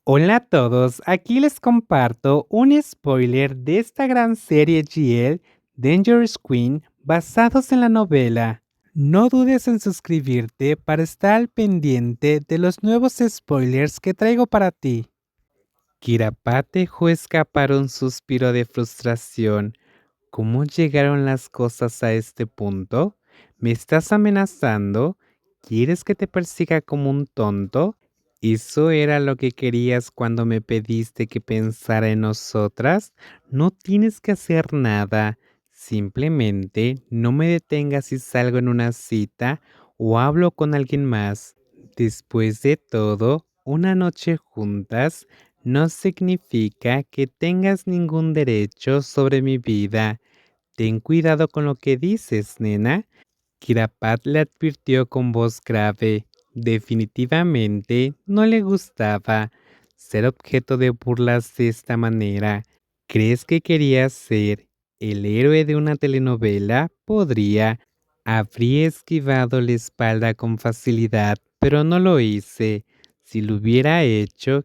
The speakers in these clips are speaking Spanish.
Hola a todos, aquí les comparto un spoiler de esta gran serie GL Dangerous Queen basados en la novela. No dudes en suscribirte para estar al pendiente de los nuevos spoilers que traigo para ti. Kirapat dejó escapar un suspiro de frustración. ¿Cómo llegaron las cosas a este punto? ¿Me estás amenazando? ¿Quieres que te persiga como un tonto? ¿Eso era lo que querías cuando me pediste que pensara en nosotras? No tienes que hacer nada. Simplemente no me detengas si salgo en una cita o hablo con alguien más. Después de todo, una noche juntas no significa que tengas ningún derecho sobre mi vida. Ten cuidado con lo que dices, nena. Kirapat le advirtió con voz grave. Definitivamente no le gustaba ser objeto de burlas de esta manera. ¿Crees que quería ser el héroe de una telenovela? Podría. Habría esquivado la espalda con facilidad, pero no lo hice. Si lo hubiera hecho,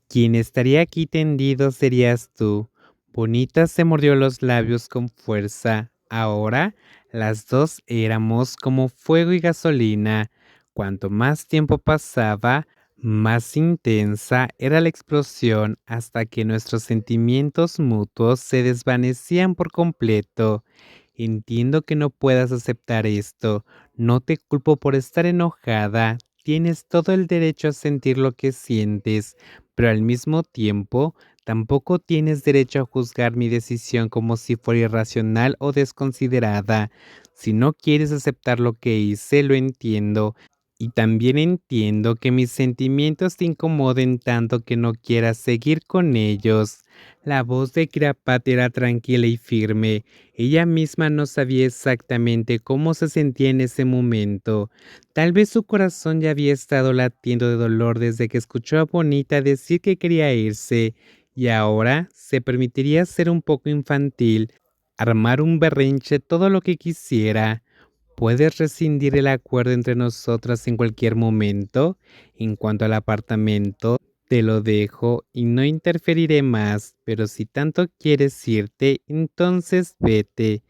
quien estaría aquí tendido serías tú. Bonita se mordió los labios con fuerza. Ahora las dos éramos como fuego y gasolina. Cuanto más tiempo pasaba, más intensa era la explosión hasta que nuestros sentimientos mutuos se desvanecían por completo. Entiendo que no puedas aceptar esto. No te culpo por estar enojada. Tienes todo el derecho a sentir lo que sientes, pero al mismo tiempo tampoco tienes derecho a juzgar mi decisión como si fuera irracional o desconsiderada. Si no quieres aceptar lo que hice, lo entiendo. Y también entiendo que mis sentimientos te incomoden tanto que no quieras seguir con ellos. La voz de Kirapat era tranquila y firme. Ella misma no sabía exactamente cómo se sentía en ese momento. Tal vez su corazón ya había estado latiendo de dolor desde que escuchó a Bonita decir que quería irse, y ahora se permitiría ser un poco infantil, armar un berrinche todo lo que quisiera. Puedes rescindir el acuerdo entre nosotras en cualquier momento. En cuanto al apartamento, te lo dejo y no interferiré más, pero si tanto quieres irte, entonces vete.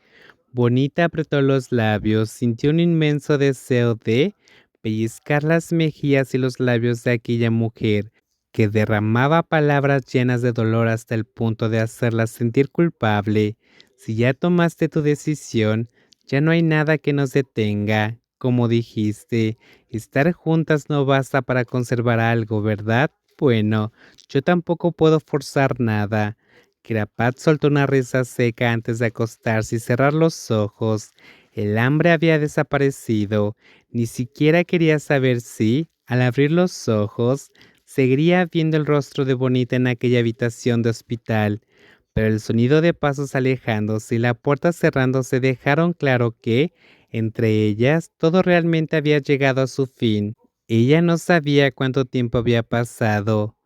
Bonita apretó los labios, sintió un inmenso deseo de pellizcar las mejillas y los labios de aquella mujer, que derramaba palabras llenas de dolor hasta el punto de hacerla sentir culpable. Si ya tomaste tu decisión, ya no hay nada que nos detenga. Como dijiste, estar juntas no basta para conservar algo, ¿verdad? Bueno, yo tampoco puedo forzar nada. Kirapat soltó una risa seca antes de acostarse y cerrar los ojos. El hambre había desaparecido. Ni siquiera quería saber si, al abrir los ojos, seguiría viendo el rostro de Bonita en aquella habitación de hospital. Pero el sonido de pasos alejándose y la puerta cerrándose dejaron claro que, entre ellas, todo realmente había llegado a su fin. Ella no sabía cuánto tiempo había pasado.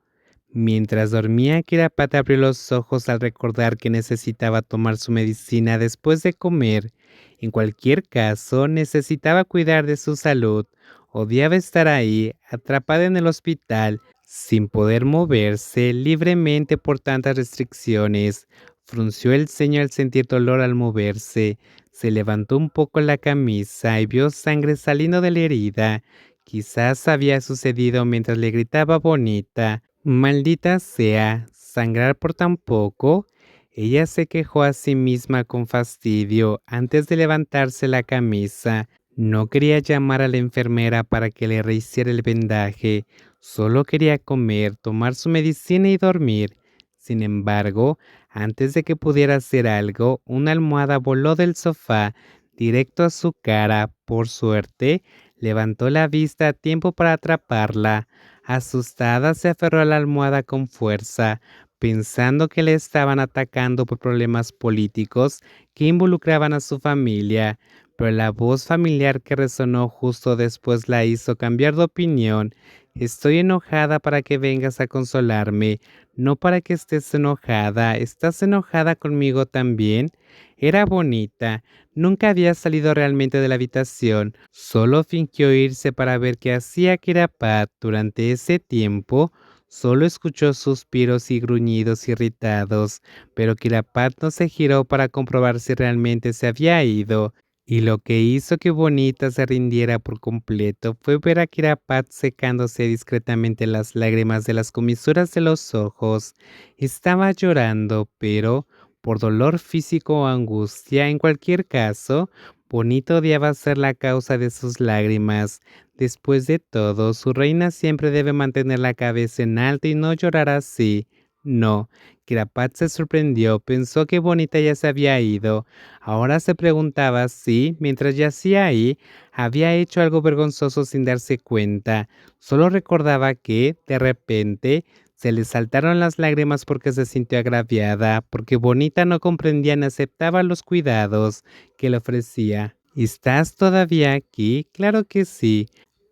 Mientras dormía, Kirapat abrió los ojos al recordar que necesitaba tomar su medicina después de comer. En cualquier caso, necesitaba cuidar de su salud. Odiaba estar ahí, atrapada en el hospital, sin poder moverse libremente por tantas restricciones. Frunció el ceño al sentir dolor al moverse. Se levantó un poco la camisa y vio sangre saliendo de la herida. Quizás había sucedido mientras le gritaba Bonita. Maldita sea, sangrar por tan poco. Ella se quejó a sí misma con fastidio antes de levantarse la camisa. No quería llamar a la enfermera para que le rehiciera el vendaje. Solo quería comer, tomar su medicina y dormir. Sin embargo, antes de que pudiera hacer algo, una almohada voló del sofá directo a su cara. Por suerte, levantó la vista a tiempo para atraparla. Asustada, se aferró a la almohada con fuerza, pensando que le estaban atacando por problemas políticos que involucraban a su familia, pero la voz familiar que resonó justo después la hizo cambiar de opinión. Estoy enojada para que vengas a consolarme, no para que estés enojada. ¿Estás enojada conmigo también? Era Bonita. Nunca había salido realmente de la habitación, solo fingió irse para ver qué hacía Kirapat. Durante ese tiempo, Solo escuchó suspiros y gruñidos irritados, pero Kirapat no se giró para comprobar si realmente se había ido, y lo que hizo que Bonita se rindiera por completo fue ver a Kirapat secándose discretamente las lágrimas de las comisuras de los ojos. Estaba llorando, pero por dolor físico o angustia, en cualquier caso, Bonita odiaba ser la causa de sus lágrimas. Después de todo, su reina siempre debe mantener la cabeza en alto y no llorar así. No, Kirapat se sorprendió, pensó que Bonita ya se había ido. Ahora se preguntaba si, mientras yacía ahí, había hecho algo vergonzoso sin darse cuenta. Solo recordaba que, de repente, se le saltaron las lágrimas porque se sintió agraviada, porque Bonita no comprendía ni aceptaba los cuidados que le ofrecía. ¿Estás todavía aquí? Claro que sí.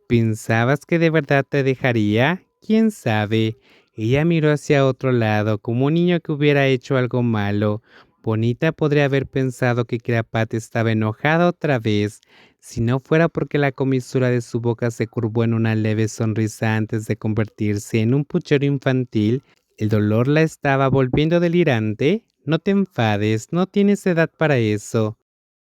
¿Pensabas que de verdad te dejaría? ¿Quién sabe? Ella miró hacia otro lado, como un niño que hubiera hecho algo malo. Bonita podría haber pensado que Kirapat estaba enojada otra vez, si no fuera porque la comisura de su boca se curvó en una leve sonrisa antes de convertirse en un puchero infantil. El dolor la estaba volviendo delirante. No te enfades, no tienes edad para eso.